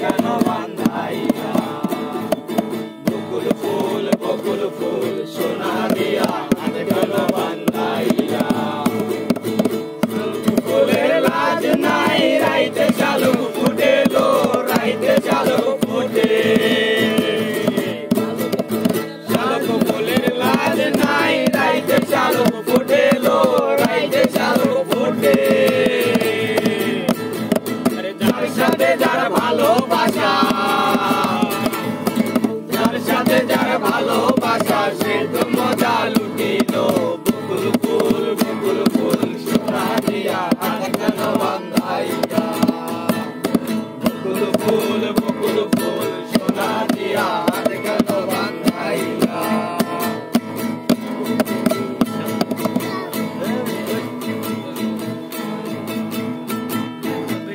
কেন বান্ধাইয়া বকুল ফুল সোনা দিয়া হাত কেন বান্ধাইয়া ফুলের লাজ নাই রাইতে শালুক ফুটে লো রাইতে শালুক ফুটে শালুক ফুলের লাজ নাই রাইতে শালুক ফুটে লো রাইতে শালুক ফুটে যার সাথে যার ভালোবাসা যার সাথে যার ভালোবাসা সে তো মজা লুটিল বকুল ফুল সোনা দিয়া হাত কেন বান্ধাইয়া বকুল ফুল সোনা দিয়া হাত কেন বান্ধাইয়া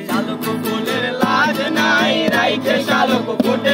শালুক ফুলের লাজ নাই রাইতে শালুক ফুটে